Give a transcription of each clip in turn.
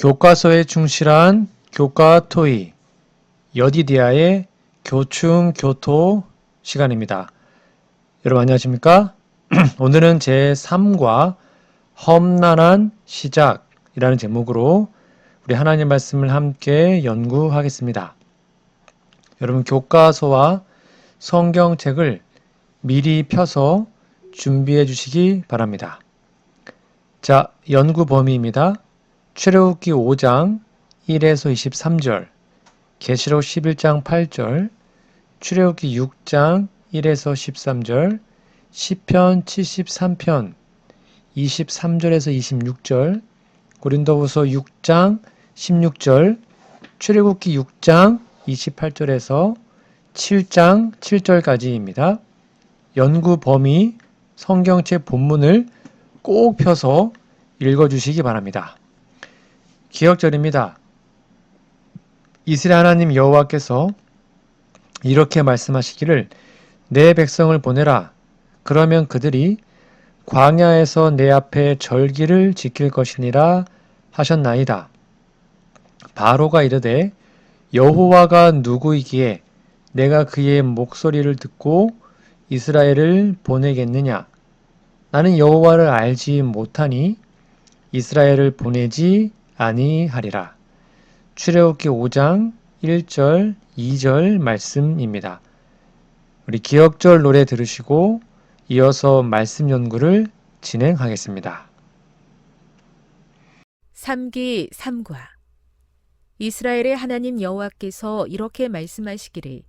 교과서에 충실한 교과토이 여디디아의 교충교토 시간입니다. 여러분 안녕하십니까? 오늘은 제3과 험난한 시작이라는 제목으로 우리 하나님 말씀을 함께 연구하겠습니다. 여러분 교과서와 성경책을 미리 펴서 준비해 주시기 바랍니다. 자, 연구 범위입니다. 출애굽기 5장 1에서 23절, 계시록 11장 8절, 출애굽기 6장 1에서 13절, 시편 73편 23절에서 26절, 고린도후서 6장 16절, 출애굽기 6장 28절에서 7장 7절까지입니다. 연구 범위 성경책 본문을 꼭 펴서 읽어주시기 바랍니다. 기억절입니다. 이스라엘 하나님 여호와께서 이렇게 말씀하시기를 내 백성을 보내라. 그러면 그들이 광야에서 내 앞에 절기를 지킬 것이니라 하셨나이다. 바로가 이르되 여호와가 누구이기에 내가 그의 목소리를 듣고 이스라엘을 보내겠느냐? 나는 여호와를 알지 못하니 이스라엘을 보내지 아니하리라. 출애굽기 5장 1절, 2절 말씀입니다. 우리 기억절 노래 들으시고 이어서 말씀 연구를 진행하겠습니다. 3기 3과 이스라엘의 하나님 여호와께서 이렇게 말씀하시기를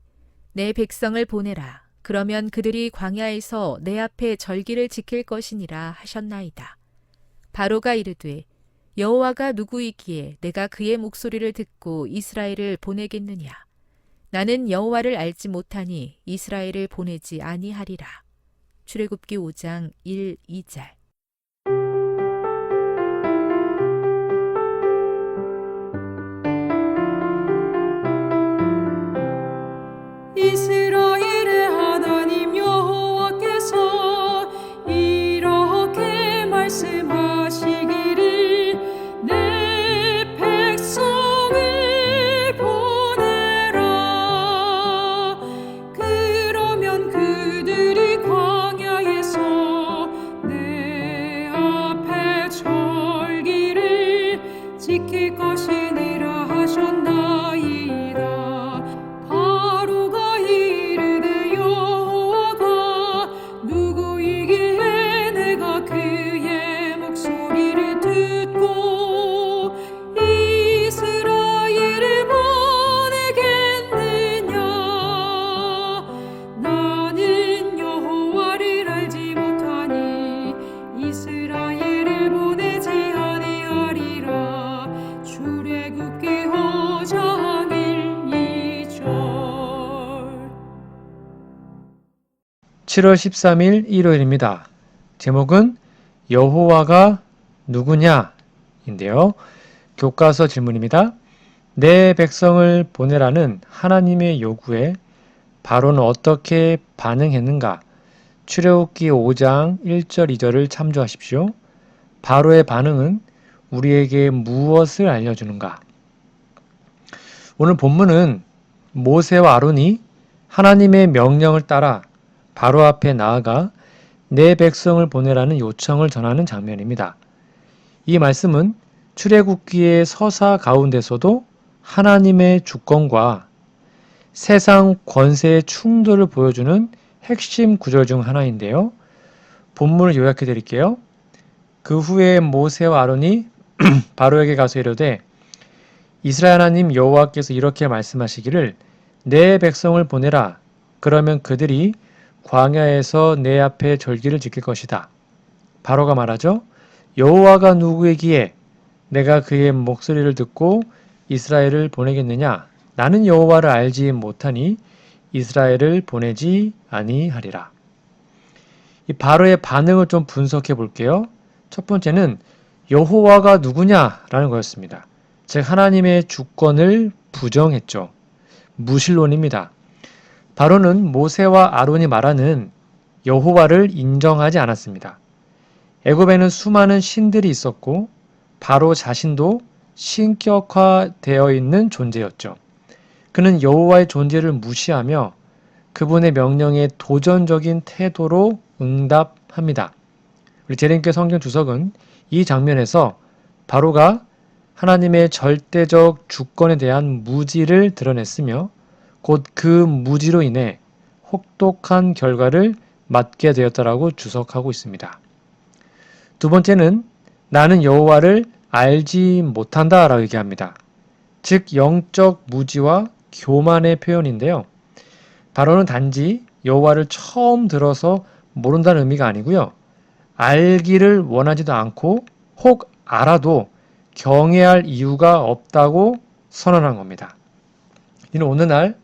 내 백성을 보내라. 그러면 그들이 광야에서 내 앞에 절기를 지킬 것이니라 하셨나이다. 바로가 이르되 여호와가 누구이기에 내가 그의 목소리를 듣고 이스라엘을 보내겠느냐? 나는 여호와를 알지 못하니 이스라엘을 보내지 아니하리라. 출애굽기 5장 1, 2절. 이스라엘의 하나님 여호와께서 이렇게 말씀하시기를 내 백성을 보내라. 그러면 그들이 광야에서 내 앞에 절기를 지킬 것이니라 하셨나이다. 바로가 이르되 여호와가 누구이기에 내가 그의 목소리를 듣고 이스라엘을 보내겠느냐? 나는 여호와를 알지 못하니 이스라엘을 보내지 아니하리라. 출애굽기 5장 1, 2절. 7월 13일 일요일입니다. 제목은 여호와가 누구냐인데요. 교과서 질문입니다. 내 백성을 보내라는 하나님의 요구에 바로는 어떻게 반응했는가? 출애굽기 5장 1절 2절을 참조하십시오. 바로의 반응은 우리에게 무엇을 알려주는가? 오늘 본문은 모세와 아론이 하나님의 명령을 따라 바로 앞에 나아가 내 백성을 보내라는 요청을 전하는 장면입니다. 이 말씀은 출애굽기의 서사 가운데서도 하나님의 주권과 세상 권세의 충돌을 보여주는 핵심 구절 중 하나인데요. 본문을 요약해 드릴게요. 그 후에 모세와 아론이 바로에게 가서 이르되 이스라엘 하나님 여호와께서 이렇게 말씀하시기를 내 백성을 보내라. 그러면 그들이 광야에서 내 앞에 절기를 지킬 것이다. 바로가 말하죠. 여호와가 누구이기에 내가 그의 목소리를 듣고 이스라엘을 보내겠느냐? 나는 여호와를 알지 못하니 이스라엘을 보내지 아니하리라. 이 바로의 반응을 좀 분석해 볼게요. 첫 번째는 여호와가 누구냐라는 거였습니다. 즉 하나님의 주권을 부정했죠. 무신론입니다. 바로는 모세와 아론이 말하는 여호와를 인정하지 않았습니다. 애굽에는 수많은 신들이 있었고 바로 자신도 신격화되어 있는 존재였죠. 그는 여호와의 존재를 무시하며 그분의 명령에 도전적인 태도로 응답합니다. 우리 재림교회 성경 주석은 이 장면에서 바로가 하나님의 절대적 주권에 대한 무지를 드러냈으며 곧 그 무지로 인해 혹독한 결과를 맞게 되었다라고 주석하고 있습니다. 두 번째는 나는 여호와를 알지 못한다라고 얘기합니다. 즉 영적 무지와 교만의 표현인데요. 바로는 단지 여호와를 처음 들어서 모른다는 의미가 아니고요. 알기를 원하지도 않고 혹 알아도 경외할 이유가 없다고 선언한 겁니다. 이는 오늘날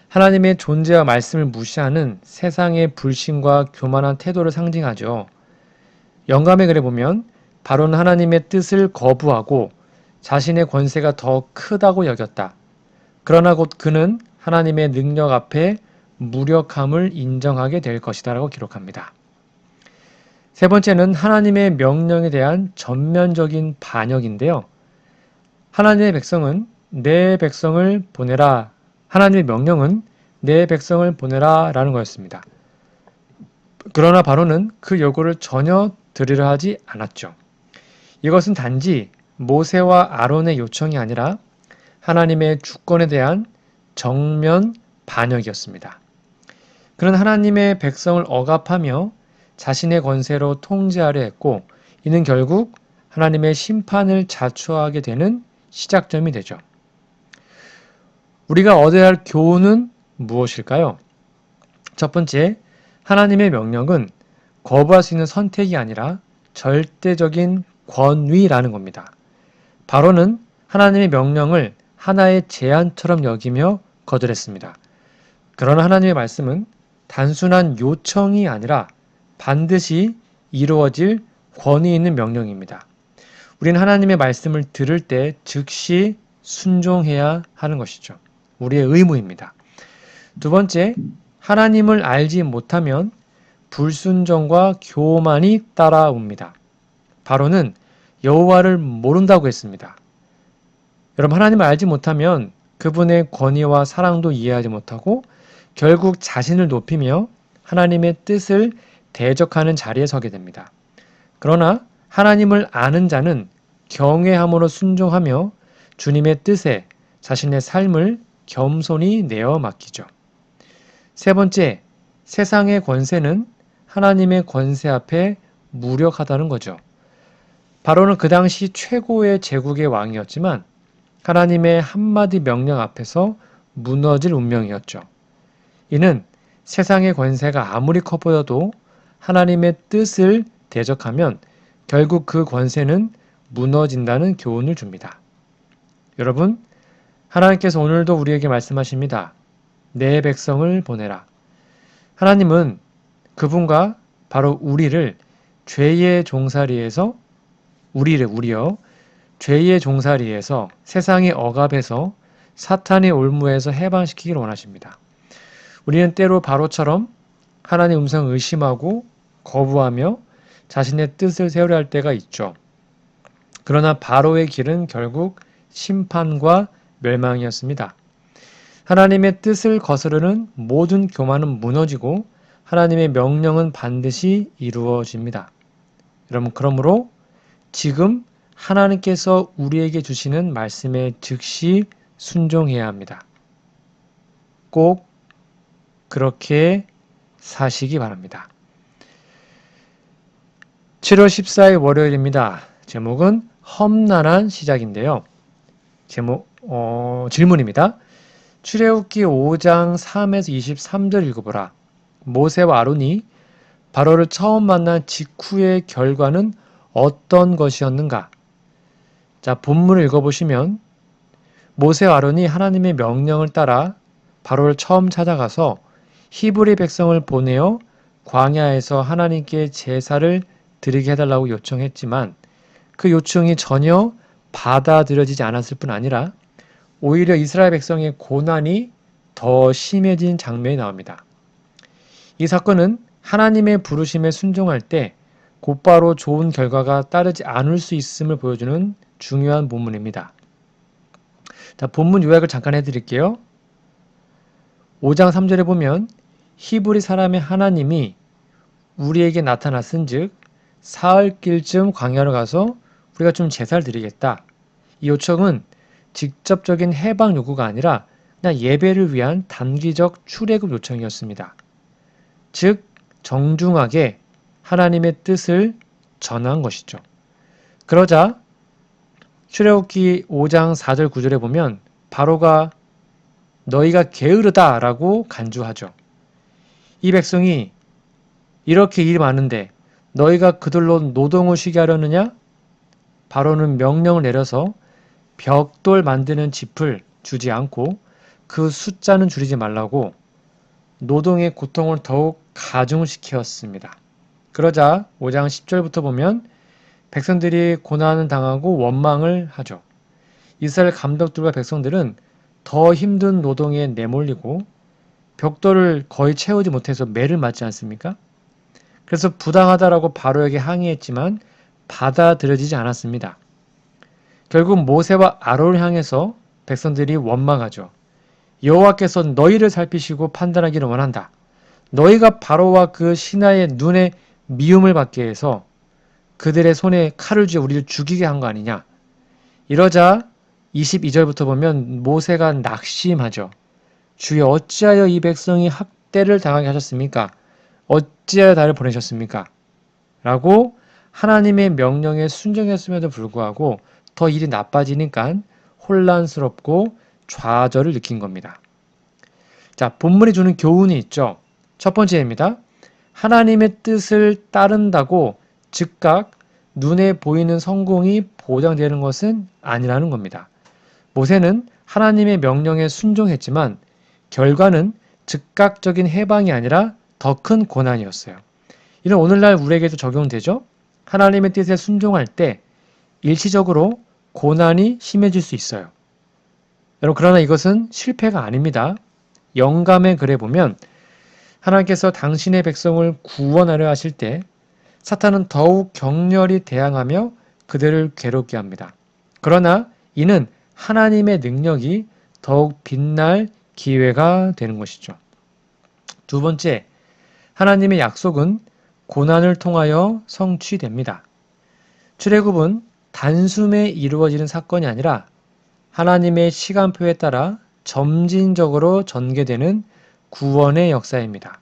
하나님의 존재와 말씀을 무시하는 세상의 불신과 교만한 태도를 상징하죠. 영감의 글에 보면 바로는 하나님의 뜻을 거부하고 자신의 권세가 더 크다고 여겼다. 그러나 곧 그는 하나님의 능력 앞에 무력함을 인정하게 될 것이다 라고 기록합니다. 세 번째는 하나님의 명령에 대한 전면적인 반역인데요. 하나님의 백성은 내 백성을 보내라. 하나님의 명령은 내 백성을 보내라 라는 거였습니다. 그러나 바로는 그 요구를 전혀 들으려 하지 않았죠. 이것은 단지 모세와 아론의 요청이 아니라 하나님의 주권에 대한 정면 반역이었습니다. 그는 하나님의 백성을 억압하며 자신의 권세로 통제하려 했고 이는 결국 하나님의 심판을 자초하게 되는 시작점이 되죠. 우리가 얻어야 할 교훈은 무엇일까요? 첫 번째, 하나님의 명령은 거부할 수 있는 선택이 아니라 절대적인 권위라는 겁니다. 바로는 하나님의 명령을 하나의 제안처럼 여기며 거절했습니다. 그러나 하나님의 말씀은 단순한 요청이 아니라 반드시 이루어질 권위 있는 명령입니다. 우리는 하나님의 말씀을 들을 때 즉시 순종해야 하는 것이죠. 우리의 의무입니다. 두 번째, 하나님을 알지 못하면 불순종과 교만이 따라옵니다. 바로는 여호와를 모른다고 했습니다. 여러분, 하나님을 알지 못하면 그분의 권위와 사랑도 이해하지 못하고 결국 자신을 높이며 하나님의 뜻을 대적하는 자리에 서게 됩니다. 그러나 하나님을 아는 자는 경외함으로 순종하며 주님의 뜻에 자신의 삶을 겸손히 내어 맡기죠. 세 번째, 세상의 권세는 하나님의 권세 앞에 무력하다는 거죠. 바로는 그 당시 최고의 제국의 왕이었지만 하나님의 한마디 명령 앞에서 무너질 운명이었죠. 이는 세상의 권세가 아무리 커 보여도 하나님의 뜻을 대적하면 결국 그 권세는 무너진다는 교훈을 줍니다. 여러분, 하나님께서 오늘도 우리에게 말씀하십니다. 내 백성을 보내라. 하나님은 그분과 바로 우리를 죄의 종살이에서 죄의 종살이에서 세상의 억압에서 사탄의 올무에서 해방시키기를 원하십니다. 우리는 때로 바로처럼 하나님의 음성을 의심하고 거부하며 자신의 뜻을 세우려 할 때가 있죠. 그러나 바로의 길은 결국 심판과 멸망이었습니다. 하나님의 뜻을 거스르는 모든 교만은 무너지고 하나님의 명령은 반드시 이루어집니다. 여러분, 그러므로 지금 하나님께서 우리에게 주시는 말씀에 즉시 순종해야 합니다. 꼭 그렇게 사시기 바랍니다. 7월 14일 월요일입니다. 제목은 험난한 시작인데요. 질문입니다. 출애굽기 5장 3에서 23절 읽어보라. 모세와 아론이 바로를 처음 만난 직후의 결과는 어떤 것이었는가? 자, 본문을 읽어보시면 모세와 아론이 하나님의 명령을 따라 바로를 처음 찾아가서 히브리 백성을 보내어 광야에서 하나님께 제사를 드리게 해달라고 요청했지만 그 요청이 전혀 받아들여지지 않았을 뿐 아니라 오히려 이스라엘 백성의 고난이 더 심해진 장면이 나옵니다. 이 사건은 하나님의 부르심에 순종할 때 곧바로 좋은 결과가 따르지 않을 수 있음을 보여주는 중요한 본문입니다. 자, 본문 요약을 잠깐 해드릴게요. 5장 3절에 보면 히브리 사람의 하나님이 우리에게 나타났은즉 사흘길쯤 광야로 가서 우리가 좀 제사를 드리겠다. 이 요청은 직접적인 해방 요구가 아니라 그냥 예배를 위한 단기적 출애굽 요청이었습니다. 즉 정중하게 하나님의 뜻을 전한 것이죠. 그러자 출애굽기 5장 4절 9절에 보면 바로가 너희가 게으르다 라고 간주하죠. 이 백성이 이렇게 일이 많은데 너희가 그들로 노동을 쉬게 하려느냐? 바로는 명령을 내려서 벽돌 만드는 짚을 주지 않고 그 숫자는 줄이지 말라고 노동의 고통을 더욱 가중시켰습니다. 그러자 5장 10절부터 보면 백성들이 고난을 당하고 원망을 하죠. 이스라엘 감독들과 백성들은 더 힘든 노동에 내몰리고 벽돌을 거의 채우지 못해서 매를 맞지 않습니까? 그래서 부당하다라고 바로에게 항의했지만 받아들여지지 않았습니다. 결국 모세와 아론을 향해서 백성들이 원망하죠. 여호와께서 너희를 살피시고 판단하기를 원한다. 너희가 바로와 그 신하의 눈에 미움을 받게 해서 그들의 손에 칼을 쥐어 우리를 죽이게 한 거 아니냐. 이러자 22절부터 보면 모세가 낙심하죠. 주여 어찌하여 이 백성이 학대를 당하게 하셨습니까? 어찌하여 나를 보내셨습니까? 라고 하나님의 명령에 순종했음에도 불구하고 더 일이 나빠지니까 혼란스럽고 좌절을 느낀 겁니다. 자, 본문이 주는 교훈이 있죠. 첫 번째입니다. 하나님의 뜻을 따른다고 즉각 눈에 보이는 성공이 보장되는 것은 아니라는 겁니다. 모세는 하나님의 명령에 순종했지만 결과는 즉각적인 해방이 아니라 더 큰 고난이었어요. 이는 오늘날 우리에게도 적용되죠. 하나님의 뜻에 순종할 때 일시적으로 고난이 심해질 수 있어요. 여러분, 그러나 이것은 실패가 아닙니다. 영감의 글에 보면 하나님께서 당신의 백성을 구원하려 하실 때 사탄은 더욱 격렬히 대항하며 그들을 괴롭게 합니다. 그러나 이는 하나님의 능력이 더욱 빛날 기회가 되는 것이죠. 두 번째, 하나님의 약속은 고난을 통하여 성취됩니다. 출애굽은 단숨에 이루어지는 사건이 아니라 하나님의 시간표에 따라 점진적으로 전개되는 구원의 역사입니다.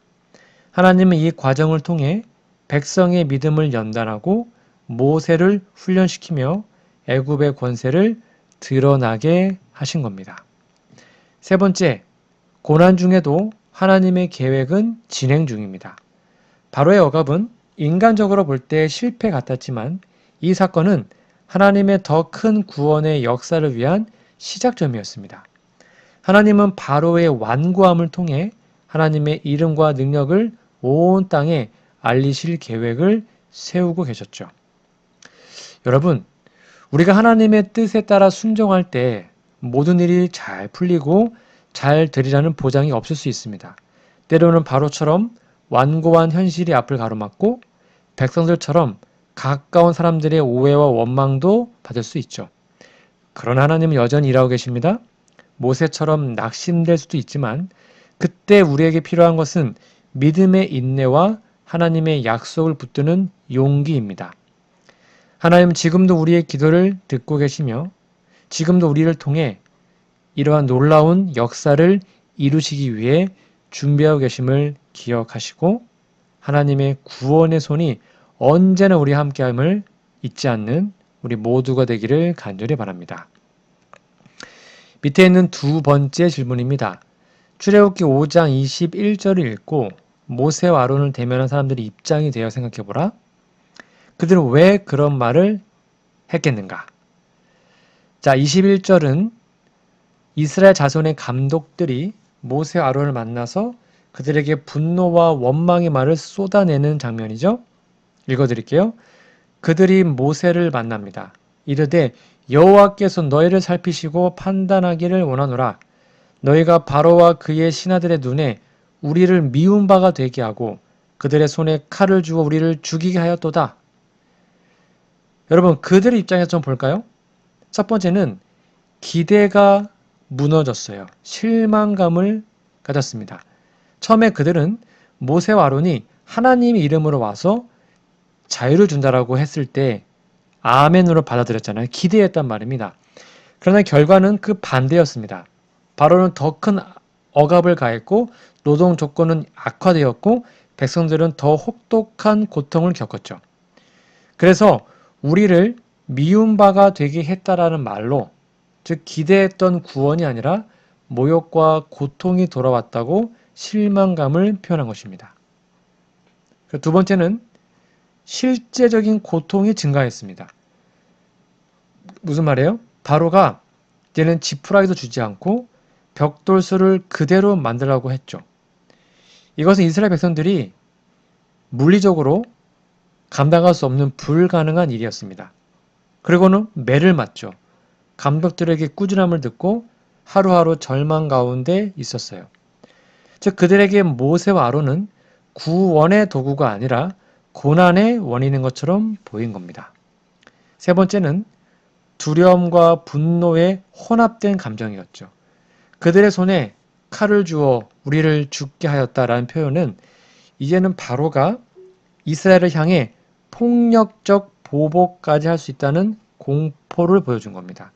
하나님은 이 과정을 통해 백성의 믿음을 연단하고 모세를 훈련시키며 애굽의 권세를 드러나게 하신 겁니다. 세 번째, 고난 중에도 하나님의 계획은 진행 중입니다. 바로의 억압은 인간적으로 볼 때 실패 같았지만 이 사건은 하나님의 더 큰 구원의 역사를 위한 시작점이었습니다. 하나님은 바로의 완고함을 통해 하나님의 이름과 능력을 온 땅에 알리실 계획을 세우고 계셨죠. 여러분, 우리가 하나님의 뜻에 따라 순종할 때 모든 일이 잘 풀리고 잘 되리라는 보장이 없을 수 있습니다. 때로는 바로처럼 완고한 현실이 앞을 가로막고 백성들처럼 가까운 사람들의 오해와 원망도 받을 수 있죠. 그러나 하나님은 여전히 일하고 계십니다. 모세처럼 낙심될 수도 있지만 그때 우리에게 필요한 것은 믿음의 인내와 하나님의 약속을 붙드는 용기입니다. 하나님은 지금도 우리의 기도를 듣고 계시며 지금도 우리를 통해 이러한 놀라운 역사를 이루시기 위해 준비하고 계심을 기억하시고 하나님의 구원의 손이 언제나 우리와 함께함을 잊지 않는 우리 모두가 되기를 간절히 바랍니다. 밑에 있는 두 번째 질문입니다. 출애굽기 5장 21절을 읽고 모세와 아론을 대면한 사람들의 입장이 되어 생각해보라. 그들은 왜 그런 말을 했겠는가? 자, 21절은 이스라엘 자손의 감독들이 모세와 아론을 만나서 그들에게 분노와 원망의 말을 쏟아내는 장면이죠. 읽어드릴게요. 그들이 모세를 만납니다. 이르되 여호와께서 너희를 살피시고 판단하기를 원하노라. 너희가 바로와 그의 신하들의 눈에 우리를 미운 바가 되게 하고 그들의 손에 칼을 주어 우리를 죽이게 하였도다. 여러분, 그들의 입장에서 좀 볼까요? 첫 번째는 기대가 무너졌어요. 실망감을 가졌습니다. 처음에 그들은 모세와 아론이 하나님의 이름으로 와서 자유를 준다라고 했을 때 아멘으로 받아들였잖아요. 기대했단 말입니다. 그러나 결과는 그 반대였습니다. 바로는 더 큰 억압을 가했고 노동 조건은 악화되었고 백성들은 더 혹독한 고통을 겪었죠. 그래서 우리를 미운 바가 되게 했다라는 말로, 즉 기대했던 구원이 아니라 모욕과 고통이 돌아왔다고 실망감을 표현한 것입니다. 두 번째는 실제적인 고통이 증가했습니다. 무슨 말이에요? 바로가 이제는 지푸라기도 주지 않고 벽돌수를 그대로 만들라고 했죠. 이것은 이스라엘 백성들이 물리적으로 감당할 수 없는 불가능한 일이었습니다. 그리고는 매를 맞죠. 감독들에게 꾸준함을 듣고 하루하루 절망 가운데 있었어요. 즉 그들에게 모세와 아론은 구원의 도구가 아니라 고난의 원인인 것처럼 보인 겁니다. 세 번째는 두려움과 분노의 혼합된 감정이었죠. 그들의 손에 칼을 주어 우리를 죽게 하였다라는 표현은 이제는 바로가 이스라엘을 향해 폭력적 보복까지 할 수 있다는 공포를 보여준 겁니다.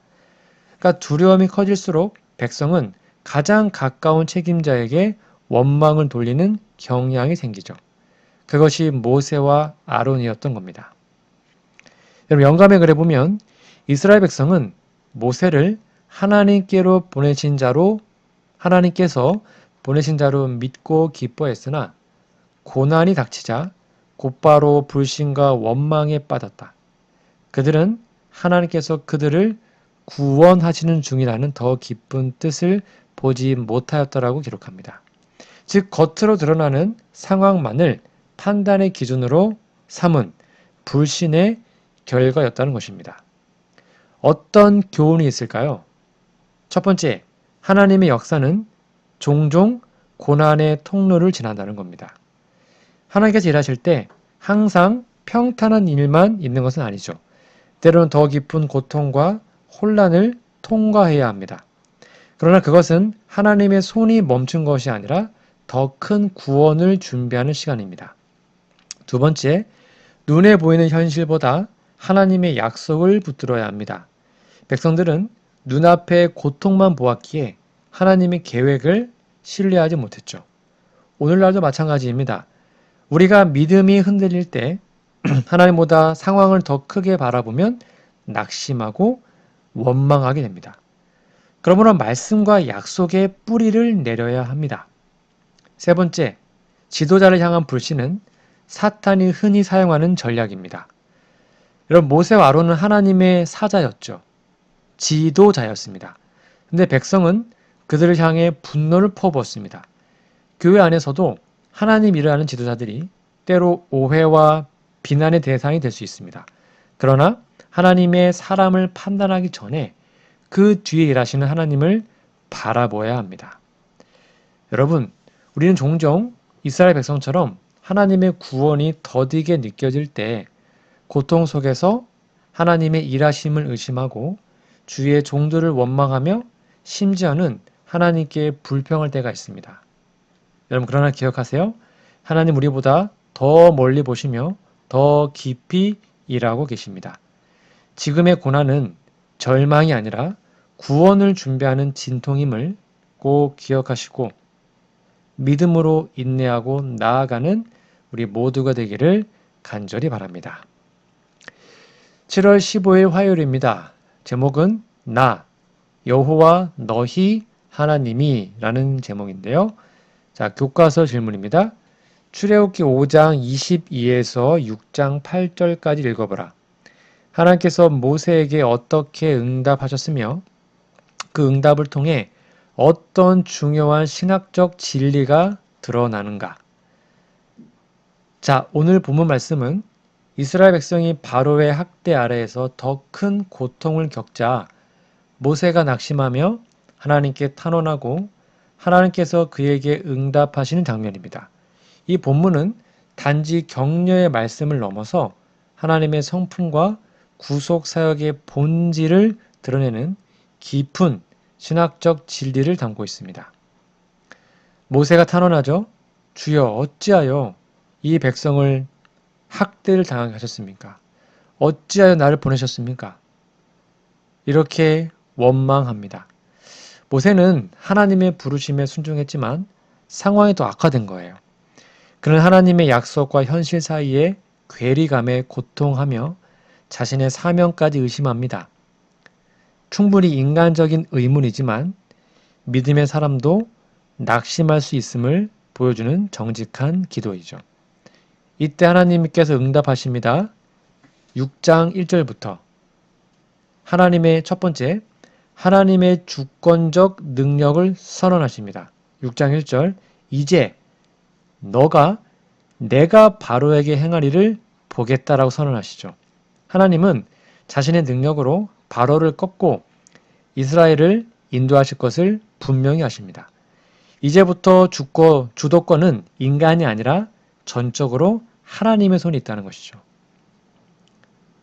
그러니까 두려움이 커질수록 백성은 가장 가까운 책임자에게 원망을 돌리는 경향이 생기죠. 그것이 모세와 아론이었던 겁니다. 여러분 영감의 글에 보면 이스라엘 백성은 모세를 하나님께서 보내신 자로 믿고 기뻐했으나 고난이 닥치자 곧바로 불신과 원망에 빠졌다. 그들은 하나님께서 그들을 구원하시는 중이라는 더 깊은 뜻을 보지 못하였다라고 기록합니다. 즉 겉으로 드러나는 상황만을 판단의 기준으로 삼은 불신의 결과였다는 것입니다. 어떤 교훈이 있을까요? 첫 번째, 하나님의 역사는 종종 고난의 통로를 지난다는 겁니다. 하나님께서 일하실 때 항상 평탄한 일만 있는 것은 아니죠. 때로는 더 깊은 고통과 혼란을 통과해야 합니다. 그러나 그것은 하나님의 손이 멈춘 것이 아니라 더 큰 구원을 준비하는 시간입니다. 두 번째, 눈에 보이는 현실보다 하나님의 약속을 붙들어야 합니다. 백성들은 눈앞의 고통만 보았기에 하나님의 계획을 신뢰하지 못했죠. 오늘날도 마찬가지입니다. 우리가 믿음이 흔들릴 때 하나님보다 상황을 더 크게 바라보면 낙심하고 원망하게 됩니다. 그러므로 말씀과 약속의 뿌리를 내려야 합니다. 세 번째, 지도자를 향한 불신은 사탄이 흔히 사용하는 전략입니다. 여러분 모세와 아론은 하나님의 사자였죠. 지도자였습니다. 근데 백성은 그들을 향해 분노를 퍼부었습니다. 교회 안에서도 하나님 일을 하는 지도자들이 때로 오해와 비난의 대상이 될 수 있습니다. 그러나 하나님의 사람을 판단하기 전에 그 뒤에 일하시는 하나님을 바라보아야 합니다. 여러분, 우리는 종종 이스라엘 백성처럼 하나님의 구원이 더디게 느껴질 때 고통 속에서 하나님의 일하심을 의심하고 주의 종들을 원망하며 심지어는 하나님께 불평할 때가 있습니다. 여러분 그러나 기억하세요. 하나님 우리보다 더 멀리 보시며 더 깊이 일하고 계십니다. 지금의 고난은 절망이 아니라 구원을 준비하는 진통임을 꼭 기억하시고 믿음으로 인내하고 나아가는 우리 모두가 되기를 간절히 바랍니다. 7월 15일 화요일입니다. 제목은 나, 여호와 너희 하나님이 라는 제목인데요. 자, 교과서 질문입니다. 출애굽기 5장 22에서 6장 8절까지 읽어보라. 하나님께서 모세에게 어떻게 응답하셨으며 그 응답을 통해 어떤 중요한 신학적 진리가 드러나는가? 자, 오늘 본문 말씀은 이스라엘 백성이 바로의 학대 아래에서 더 큰 고통을 겪자 모세가 낙심하며 하나님께 탄원하고 하나님께서 그에게 응답하시는 장면입니다. 이 본문은 단지 격려의 말씀을 넘어서 하나님의 성품과 구속 사역의 본질을 드러내는 깊은 신학적 진리를 담고 있습니다. 모세가 탄원하죠. 주여 어찌하여 이 백성을 학대를 당하게 하셨습니까? 어찌하여 나를 보내셨습니까? 이렇게 원망합니다. 모세는 하나님의 부르심에 순종했지만 상황이 더 악화된 거예요. 그는 하나님의 약속과 현실 사이에 괴리감에 고통하며 자신의 사명까지 의심합니다. 충분히 인간적인 의문이지만 믿음의 사람도 낙심할 수 있음을 보여주는 정직한 기도이죠. 이때 하나님께서 응답하십니다. 6장 1절부터 하나님의 첫 번째, 하나님의 주권적 능력을 선언하십니다. 6장 1절, 이제 너가 내가 바로에게 행하리를 보겠다라고 선언하시죠. 하나님은 자신의 능력으로 바로를 꺾고 이스라엘을 인도하실 것을 분명히 하십니다. 이제부터 주도권은 인간이 아니라 전적으로 하나님의 손에 있다는 것이죠.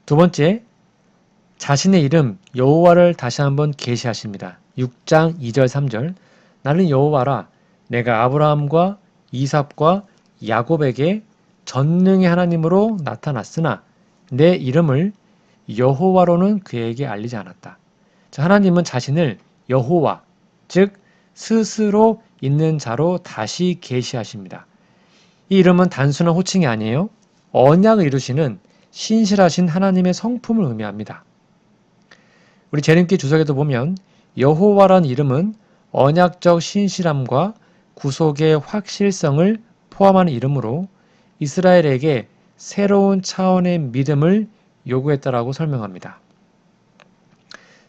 두 번째, 자신의 이름 여호와를 다시 한번 계시하십니다. 6장 2절 3절 나는 여호와라 내가 아브라함과 이삭과 야곱에게 전능의 하나님으로 나타났으나 내 이름을 여호와로는 그에게 알리지 않았다. 자, 하나님은 자신을 여호와, 즉 스스로 있는 자로 다시 계시하십니다. 이 이름은 단순한 호칭이 아니에요. 언약을 이루시는 신실하신 하나님의 성품을 의미합니다. 우리 재림기 주석에도 보면 여호와라는 이름은 언약적 신실함과 구속의 확실성을 포함하는 이름으로 이스라엘에게 새로운 차원의 믿음을 요구했다라고 설명합니다.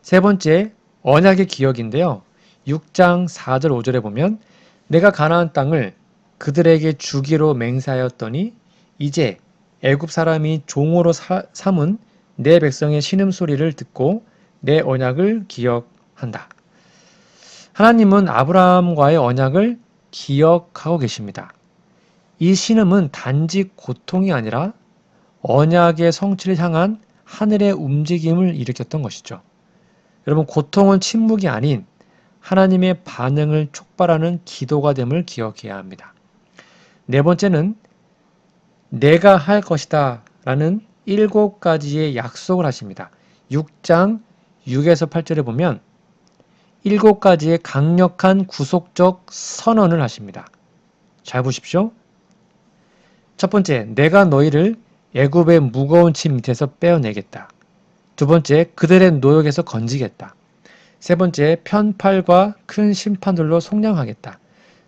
세 번째, 언약의 기억인데요. 6장 4절 5절에 보면 내가 가나안 땅을 그들에게 주기로 맹세하였더니 이제 애굽 사람이 종으로 삼은 내 백성의 신음소리를 듣고 내 언약을 기억한다. 하나님은 아브라함과의 언약을 기억하고 계십니다. 이 신음은 단지 고통이 아니라 언약의 성취를 향한 하늘의 움직임을 일으켰던 것이죠. 여러분, 고통은 침묵이 아닌 하나님의 반응을 촉발하는 기도가 됨을 기억해야 합니다. 네 번째는 내가 할 것이다 라는 7가지의 약속을 하십니다. 6장 6에서 8절에 보면 7가지의 강력한 구속적 선언을 하십니다. 잘 보십시오. 첫 번째, 내가 너희를 애굽의 무거운 짐 밑에서 빼어내겠다. 두 번째, 그들의 노역에서 건지겠다. 세 번째, 편팔과 큰 심판들로 속량하겠다.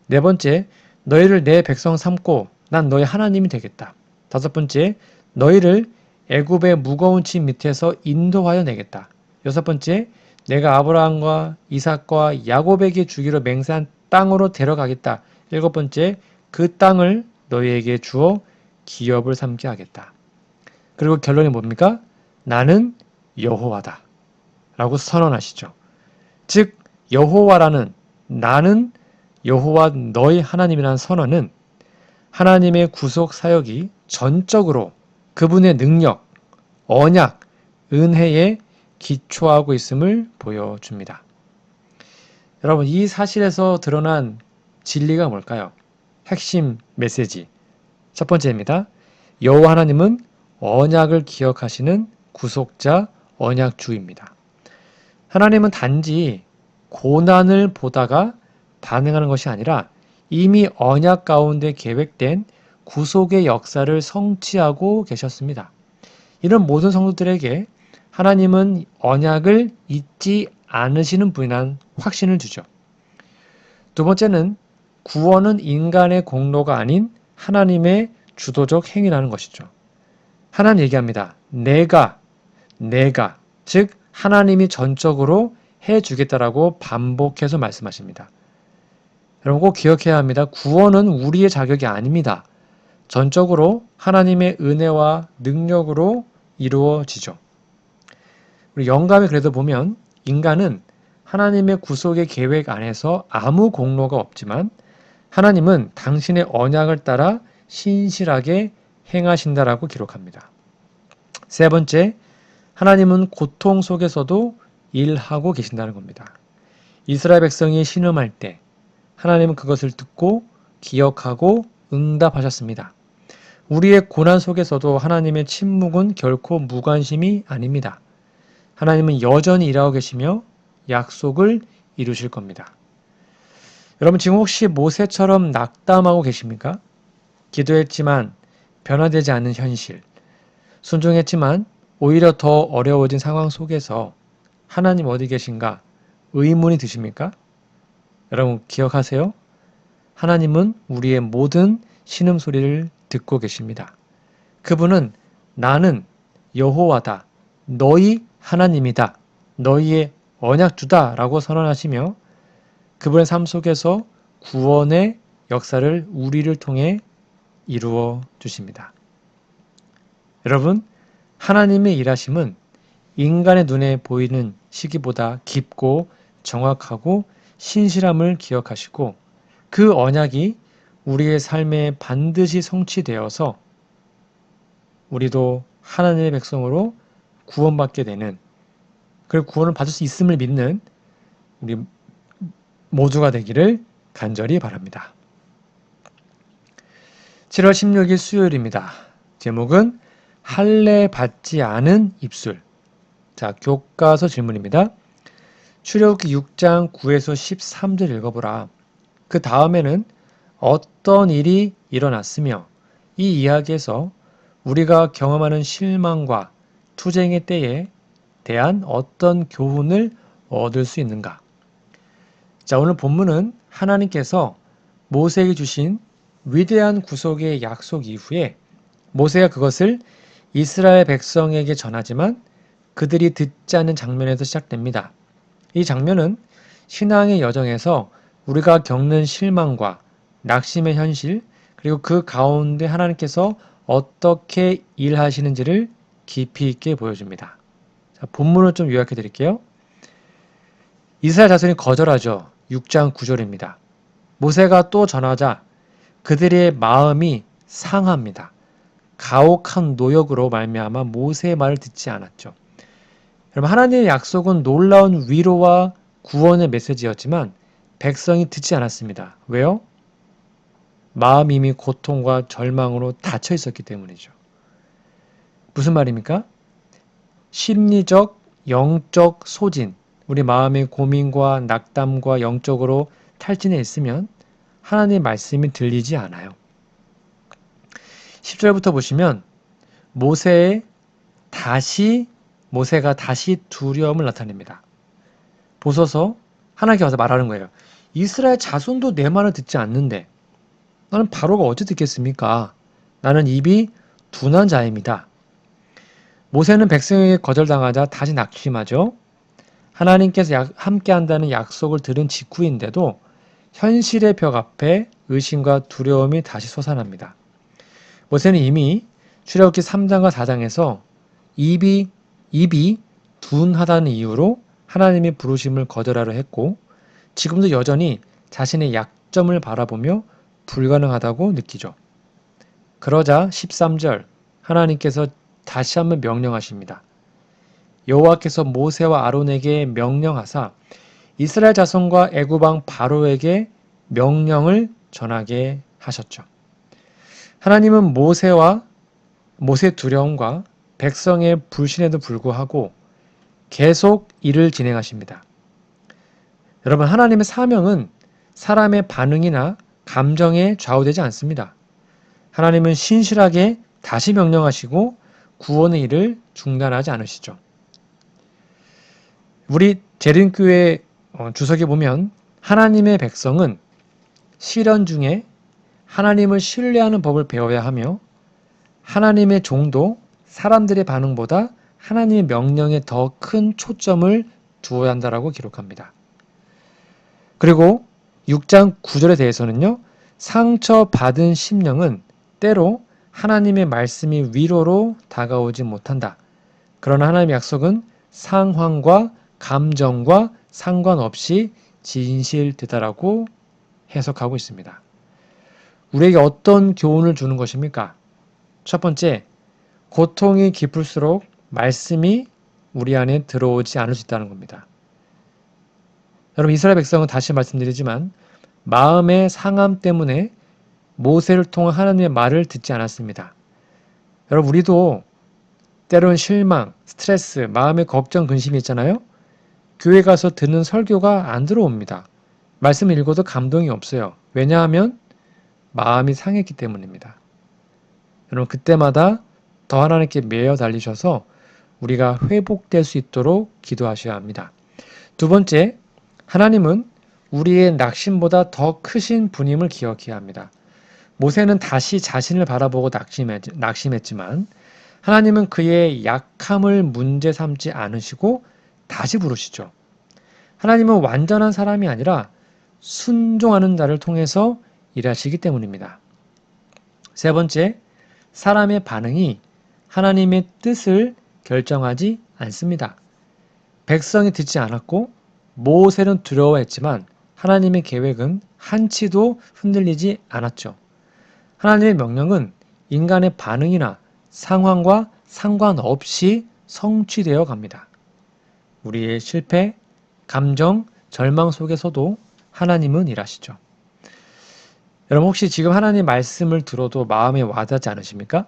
네 번째, 너희를 내 백성 삼고 난 너희 하나님이 되겠다. 다섯 번째, 너희를 애굽의 무거운 짐 밑에서 인도하여 내겠다. 여섯 번째, 내가 아브라함과 이삭과 야곱에게 주기로 맹세한 땅으로 데려가겠다. 일곱 번째, 그 땅을 너희에게 주어 기업을 삼게 하겠다. 그리고 결론이 뭡니까? 나는 여호와다 라고 선언하시죠. 즉 여호와라는 나는 여호와 너희 하나님이라는 선언은 하나님의 구속 사역이 전적으로 그분의 능력, 언약, 은혜에 기초하고 있음을 보여줍니다. 여러분, 이 사실에서 드러난 진리가 뭘까요? 핵심 메시지. 첫 번째입니다. 여호와 하나님은 언약을 기억하시는 구속자 언약주입니다. 하나님은 단지 고난을 보다가 반응하는 것이 아니라 이미 언약 가운데 계획된 구속의 역사를 성취하고 계셨습니다. 이런 모든 성도들에게 하나님은 언약을 잊지 않으시는 분이라는 확신을 주죠. 두 번째는 구원은 인간의 공로가 아닌 하나님의 주도적 행위라는 것이죠. 하나님 얘기합니다. 내가, 즉 하나님이 전적으로 해주겠다라고 반복해서 말씀하십니다. 여러분 꼭 기억해야 합니다. 구원은 우리의 자격이 아닙니다. 전적으로 하나님의 은혜와 능력으로 이루어지죠. 우리 영감에 그래도 보면 인간은 하나님의 구속의 계획 안에서 아무 공로가 없지만 하나님은 당신의 언약을 따라 신실하게 행하신다라고 기록합니다. 세 번째, 하나님은 고통 속에서도 일하고 계신다는 겁니다. 이스라엘 백성이 신음할 때 하나님은 그것을 듣고 기억하고 응답하셨습니다. 우리의 고난 속에서도 하나님의 침묵은 결코 무관심이 아닙니다. 하나님은 여전히 일하고 계시며 약속을 이루실 겁니다. 여러분 지금 혹시 모세처럼 낙담하고 계십니까? 기도했지만 변화되지 않는 현실, 순종했지만 오히려 더 어려워진 상황 속에서 하나님 어디 계신가 의문이 드십니까? 여러분 기억하세요? 하나님은 우리의 모든 신음소리를 듣고 계십니다. 그분은 나는 여호와다, 너희 하나님이다, 너희의 언약주다 라고 선언하시며 그분의 삶 속에서 구원의 역사를 우리를 통해 이루어 주십니다. 여러분, 하나님의 일하심은 인간의 눈에 보이는 시기보다 깊고 정확하고 신실함을 기억하시고 그 언약이 우리의 삶에 반드시 성취되어서 우리도 하나님의 백성으로 구원받게 되는, 그리고 구원을 받을 수 있음을 믿는 우리 모두가 되기를 간절히 바랍니다. 7월 16일 수요일입니다. 제목은 할례 받지 않은 입술. 자, 교과서 질문입니다. 출애굽기 6장 9에서 13절 읽어보라. 그 다음에는 어떤 일이 일어났으며 이 이야기에서 우리가 경험하는 실망과 투쟁의 때에 대한 어떤 교훈을 얻을 수 있는가? 자, 오늘 본문은 하나님께서 모세에게 주신 위대한 구속의 약속 이후에 모세가 그것을 이스라엘 백성에게 전하지만 그들이 듣지 않는 장면에서 시작됩니다. 이 장면은 신앙의 여정에서 우리가 겪는 실망과 낙심의 현실, 그리고 그 가운데 하나님께서 어떻게 일하시는지를 깊이 있게 보여줍니다. 자, 본문을 좀 요약해 드릴게요. 이스라엘 자손이 거절하죠. 6장 9절입니다. 모세가 또 전하자 그들의 마음이 상합니다. 가혹한 노역으로 말미암아 모세의 말을 듣지 않았죠. 여러분, 하나님의 약속은 놀라운 위로와 구원의 메시지였지만 백성이 듣지 않았습니다. 왜요? 마음이 이미 고통과 절망으로 닫혀 있었기 때문이죠. 무슨 말입니까? 심리적, 영적 소진, 우리 마음의 고민과 낙담과 영적으로 탈진해 있으면 하나님의 말씀이 들리지 않아요. 10절부터 보시면 모세가 다시 두려움을 나타냅니다. 보소서, 하나님께 와서 말하는 거예요. 이스라엘 자손도 내 말을 듣지 않는데 나는 바로가 어찌 듣겠습니까? 나는 입이 둔한 자입니다. 모세는 백성에게 거절당하자 다시 낙심하죠. 하나님께서 함께한다는 약속을 들은 직후인데도 현실의 벽 앞에 의심과 두려움이 다시 솟아납니다. 모세는 이미 출애굽기 3장과 4장에서 입이 둔하다는 이유로 하나님의 부르심을 거절하려 했고 지금도 여전히 자신의 약점을 바라보며 불가능하다고 느끼죠. 그러자 13절 하나님께서 다시 한번 명령하십니다. 여호와께서 모세와 아론에게 명령하사 이스라엘 자손과 애굽 왕 바로에게 명령을 전하게 하셨죠. 하나님은 모세의 두려움과 백성의 불신에도 불구하고 계속 일을 진행하십니다. 여러분, 하나님의 사명은 사람의 반응이나 감정에 좌우되지 않습니다. 하나님은 신실하게 다시 명령하시고 구원의 일을 중단하지 않으시죠. 우리 재림교회 주석에 보면 하나님의 백성은 시련 중에 하나님을 신뢰하는 법을 배워야 하며 하나님의 종도 사람들의 반응보다 하나님의 명령에 더 큰 초점을 두어야 한다라고 기록합니다. 그리고 6장 9절에 대해서는요. 상처받은 심령은 때로 하나님의 말씀이 위로로 다가오지 못한다. 그러나 하나님의 약속은 상황과 감정과 상관없이 진실되다라고 해석하고 있습니다. 우리에게 어떤 교훈을 주는 것입니까? 첫 번째, 고통이 깊을수록 말씀이 우리 안에 들어오지 않을 수 있다는 겁니다. 여러분 이스라엘 백성은 다시 말씀드리지만 마음의 상함 때문에 모세를 통한 하나님의 말을 듣지 않았습니다. 여러분 우리도 때로는 실망, 스트레스, 마음의 걱정, 근심이 있잖아요. 교회 가서 듣는 설교가 안 들어옵니다. 말씀 읽어도 감동이 없어요. 왜냐하면 마음이 상했기 때문입니다. 여러분 그때마다 더 하나님께 매여 달리셔서 우리가 회복될 수 있도록 기도하셔야 합니다. 두 번째, 하나님은 우리의 낙심보다 더 크신 분임을 기억해야 합니다. 모세는 다시 자신을 바라보고 낙심했지만 하나님은 그의 약함을 문제 삼지 않으시고 다시 부르시죠. 하나님은 완전한 사람이 아니라 순종하는 자를 통해서 일하시기 때문입니다. 세 번째, 사람의 반응이 하나님의 뜻을 결정하지 않습니다. 백성이 듣지 않았고 모세는 두려워했지만 하나님의 계획은 한치도 흔들리지 않았죠. 하나님의 명령은 인간의 반응이나 상황과 상관없이 성취되어 갑니다. 우리의 실패, 감정, 절망 속에서도 하나님은 일하시죠. 여러분 혹시 지금 하나님 말씀을 들어도 마음에 와닿지 않으십니까?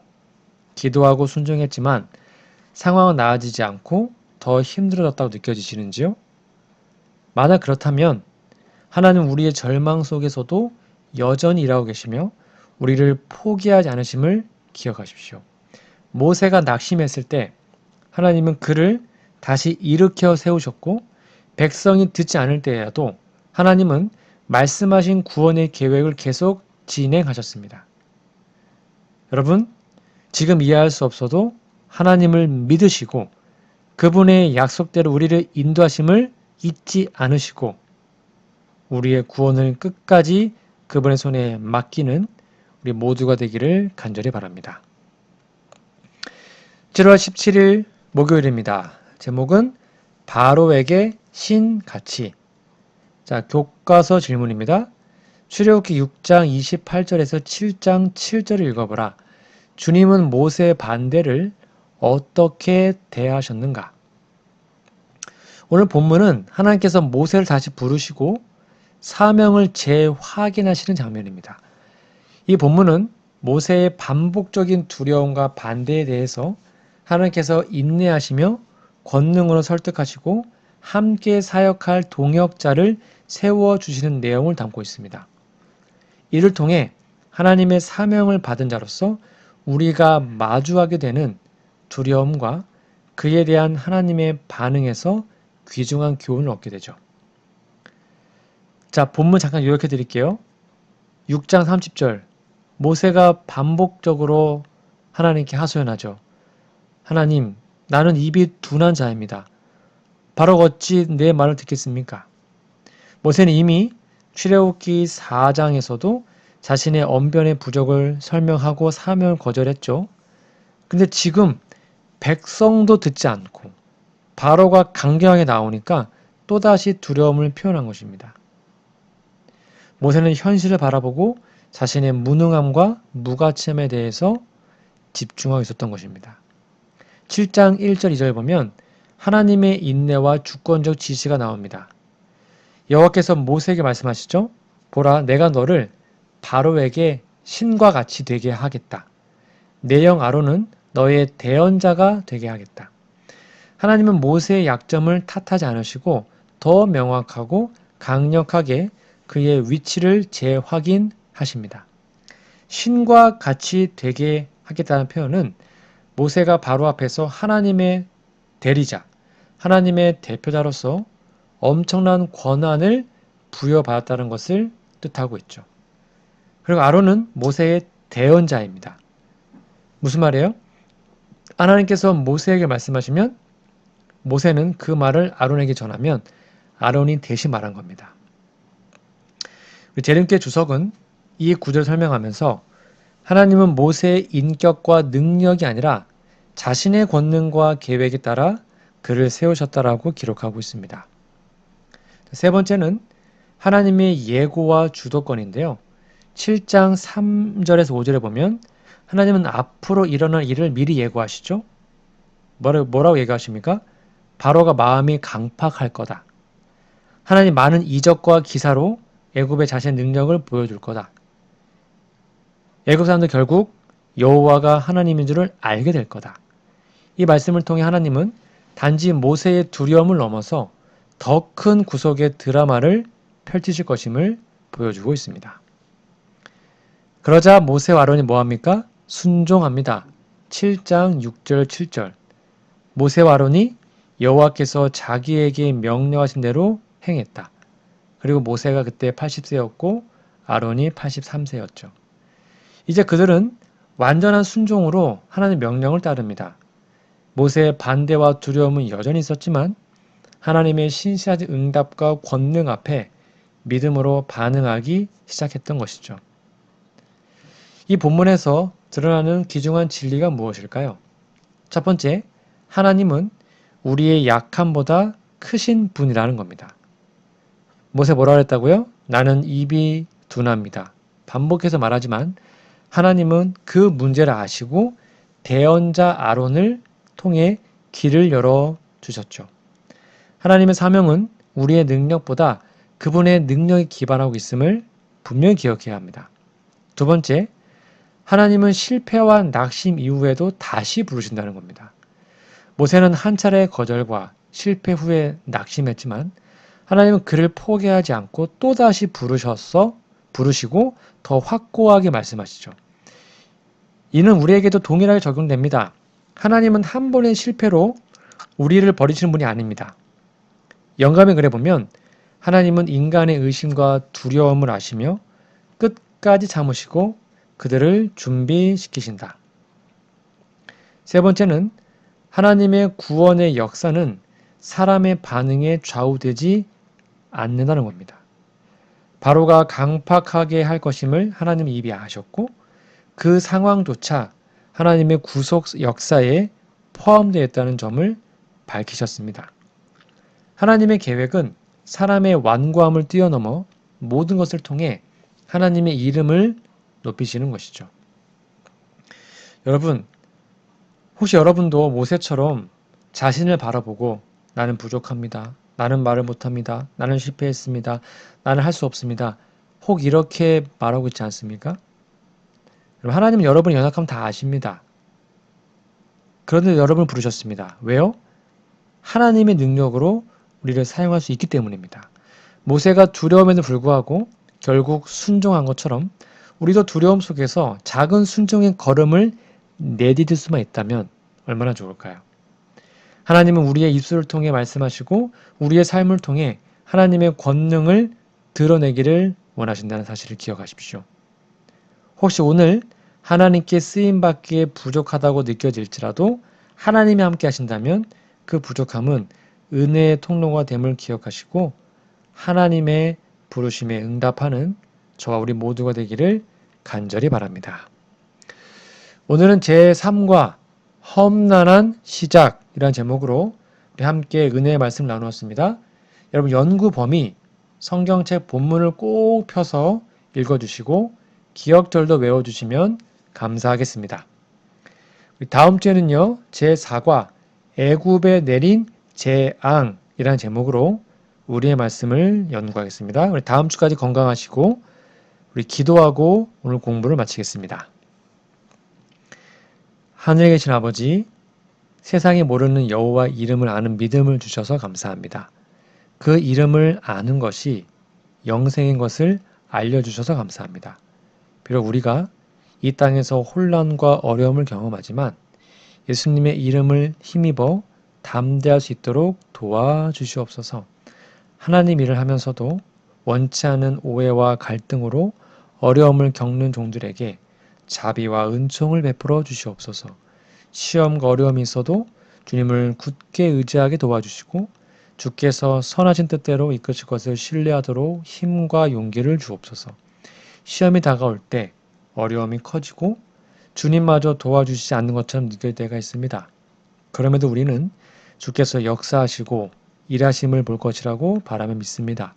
기도하고 순종했지만 상황은 나아지지 않고 더 힘들어졌다고 느껴지시는지요? 만약 그렇다면 하나님 우리의 절망 속에서도 여전히 일하고 계시며 우리를 포기하지 않으심을 기억하십시오. 모세가 낙심했을 때 하나님은 그를 다시 일으켜 세우셨고 백성이 듣지 않을 때에도 하나님은 말씀하신 구원의 계획을 계속 진행하셨습니다. 여러분, 지금 이해할 수 없어도 하나님을 믿으시고 그분의 약속대로 우리를 인도하심을 잊지 않으시고 우리의 구원을 끝까지 그분의 손에 맡기는 우리 모두가 되기를 간절히 바랍니다. 7월 17일 목요일입니다. 제목은 바로에게 신같이. 자, 교과서 질문입니다. 출애굽기 6장 28절에서 7장 7절을 읽어보라. 주님은 모세의 반대를 어떻게 대하셨는가? 오늘 본문은 하나님께서 모세를 다시 부르시고 사명을 재확인하시는 장면입니다. 이 본문은 모세의 반복적인 두려움과 반대에 대해서 하나님께서 인내하시며 권능으로 설득하시고 함께 사역할 동역자를 세워주시는 내용을 담고 있습니다. 이를 통해 하나님의 사명을 받은 자로서 우리가 마주하게 되는 두려움과 그에 대한 하나님의 반응에서 귀중한 교훈을 얻게 되죠. 자, 본문 잠깐 요약해 드릴게요. 6장 30절 모세가 반복적으로 하나님께 하소연하죠. 하나님, 나는 입이 둔한 자입니다. 바로 어찌 내 말을 듣겠습니까? 모세는 이미 출애굽기 4장에서도 자신의 언변의 부족을 설명하고 사명을 거절했죠. 근데 지금 백성도 듣지 않고 바로가 강경하게 나오니까 또다시 두려움을 표현한 것입니다. 모세는 현실을 바라보고 자신의 무능함과 무가침에 대해서 집중하고 있었던 것입니다. 7장 1절 2절 보면 하나님의 인내와 주권적 지시가 나옵니다. 여호와께서 모세에게 말씀하시죠. 보라, 내가 너를 바로에게 신과 같이 되게 하겠다. 내 영 아론은 너의 대언자가 되게 하겠다. 하나님은 모세의 약점을 탓하지 않으시고 더 명확하고 강력하게 그의 위치를 재확인하십니다. 신과 같이 되게 하겠다는 표현은 모세가 바로 앞에서 하나님의 대리자, 하나님의 대표자로서 엄청난 권한을 부여받았다는 것을 뜻하고 있죠. 그리고 아론은 모세의 대언자입니다. 무슨 말이에요? 하나님께서 모세에게 말씀하시면 모세는 그 말을 아론에게 전하면 아론이 대신 말한 겁니다. 재림교회 주석은 이 구절을 설명하면서 하나님은 모세의 인격과 능력이 아니라 자신의 권능과 계획에 따라 그를 세우셨다라고 기록하고 있습니다. 세 번째는 하나님의 예고와 주도권인데요. 7장 3절에서 5절에 보면 하나님은 앞으로 일어날 일을 미리 예고하시죠. 뭐라고 예고하십니까? 바로가 마음이 강팍할 거다. 하나님 많은 이적과 기사로 애굽의 자신의 능력을 보여줄 거다. 애굽 사람들 결국 여호와가 하나님인 줄을 알게 될 거다. 이 말씀을 통해 하나님은 단지 모세의 두려움을 넘어서 더 큰 구속의 드라마를 펼치실 것임을 보여주고 있습니다. 그러자 모세와 아론이 뭐합니까? 순종합니다. 7장 6절 7절. 모세와 아론이 여호와께서 자기에게 명령하신 대로 행했다. 그리고 모세가 그때 80세였고 아론이 83세였죠. 이제 그들은 완전한 순종으로 하나님의 명령을 따릅니다. 모세의 반대와 두려움은 여전히 있었지만 하나님의 신실하신 응답과 권능 앞에 믿음으로 반응하기 시작했던 것이죠. 이 본문에서 드러나는 귀중한 진리가 무엇일까요? 첫 번째, 하나님은 우리의 약함보다 크신 분이라는 겁니다. 모세 뭐라 그랬다고요? 나는 입이 둔합니다. 반복해서 말하지만 하나님은 그 문제를 아시고 대언자 아론을 통해 길을 열어주셨죠. 하나님의 사명은 우리의 능력보다 그분의 능력에 기반하고 있음을 분명히 기억해야 합니다. 두 번째, 하나님은 실패와 낙심 이후에도 다시 부르신다는 겁니다. 모세는 한 차례 거절과 실패 후에 낙심했지만 하나님은 그를 포기하지 않고 또다시 부르시고 더 확고하게 말씀하시죠. 이는 우리에게도 동일하게 적용됩니다. 하나님은 한 번의 실패로 우리를 버리시는 분이 아닙니다. 영감의 글에 보면 하나님은 인간의 의심과 두려움을 아시며 끝까지 참으시고 그들을 준비시키신다. 세 번째는 하나님의 구원의 역사는 사람의 반응에 좌우되지 않는다는 겁니다. 바로가 강팍하게 할 것임을 하나님이 이미 아셨고 그 상황조차 하나님의 구속 역사에 포함되어 있다는 점을 밝히셨습니다. 하나님의 계획은 사람의 완고함을 뛰어넘어 모든 것을 통해 하나님의 이름을 높이시는 것이죠. 여러분, 혹시 여러분도 모세처럼 자신을 바라보고 나는 부족합니다. 나는 말을 못합니다. 나는 실패했습니다. 나는 할 수 없습니다. 혹 이렇게 말하고 있지 않습니까? 여러분, 하나님은 여러분의 연약함 다 아십니다. 그런데 여러분을 부르셨습니다. 왜요? 하나님의 능력으로 우리를 사용할 수 있기 때문입니다. 모세가 두려움에도 불구하고 결국 순종한 것처럼 우리도 두려움 속에서 작은 순종의 걸음을 내디딜 수만 있다면 얼마나 좋을까요? 하나님은 우리의 입술을 통해 말씀하시고 우리의 삶을 통해 하나님의 권능을 드러내기를 원하신다는 사실을 기억하십시오. 혹시 오늘 하나님께 쓰임받기에 부족하다고 느껴질지라도 하나님이 함께 하신다면 그 부족함은 은혜의 통로가 됨을 기억하시고 하나님의 부르심에 응답하는 저와 우리 모두가 되기를 간절히 바랍니다. 오늘은 제3과 험난한 시작이라는 제목으로 우리 함께 은혜의 말씀을 나누었습니다. 여러분 연구 범위 성경책 본문을 꼭 펴서 읽어주시고 기억절도 외워주시면 감사하겠습니다. 다음 주에는요 제4과 애굽에 내린 재앙이라는 제목으로 우리의 말씀을 연구하겠습니다. 우리 다음 주까지 건강하시고 우리 기도하고 오늘 공부를 마치겠습니다. 하늘에 계신 아버지, 세상이 모르는 여호와 이름을 아는 믿음을 주셔서 감사합니다. 그 이름을 아는 것이 영생인 것을 알려주셔서 감사합니다. 비록 우리가 이 땅에서 혼란과 어려움을 경험하지만 예수님의 이름을 힘입어 담대할 수 있도록 도와주시옵소서. 하나님 일을 하면서도 원치 않은 오해와 갈등으로 어려움을 겪는 종들에게 자비와 은총을 베풀어 주시옵소서. 시험과 어려움이 있어도 주님을 굳게 의지하게 도와주시고 주께서 선하신 뜻대로 이끄실 것을 신뢰하도록 힘과 용기를 주옵소서. 시험이 다가올 때 어려움이 커지고 주님마저 도와주시지 않는 것처럼 느낄 때가 있습니다. 그럼에도 우리는 주께서 역사하시고 일하심을 볼 것이라고 바라며 믿습니다.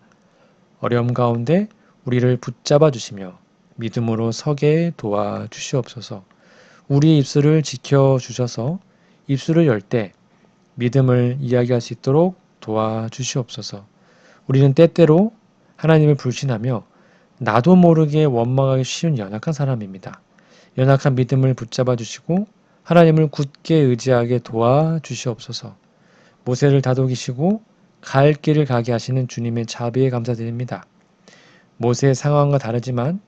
어려움 가운데 우리를 붙잡아 주시며 믿음으로 서게 도와주시옵소서. 우리의 입술을 지켜주셔서 입술을 열 때 믿음을 이야기할 수 있도록 도와주시옵소서. 우리는 때때로 하나님을 불신하며 나도 모르게 원망하기 쉬운 연약한 사람입니다. 연약한 믿음을 붙잡아 주시고 하나님을 굳게 의지하게 도와주시옵소서. 모세를 다독이시고 갈 길을 가게 하시는 주님의 자비에 감사드립니다. 모세의 상황과 다르지만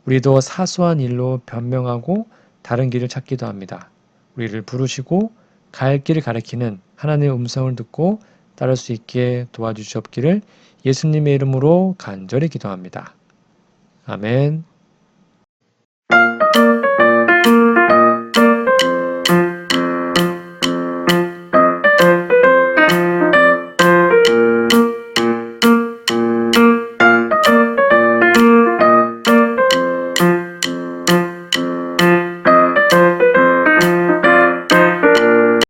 우리도 사소한 일로 변명하고 다른 길을 찾기도 합니다. 우리를 부르시고 갈 길을 가리키는 하나님의 음성을 듣고 따를 수 있게 도와주시옵기를 예수님의 이름으로 간절히 기도합니다. 아멘.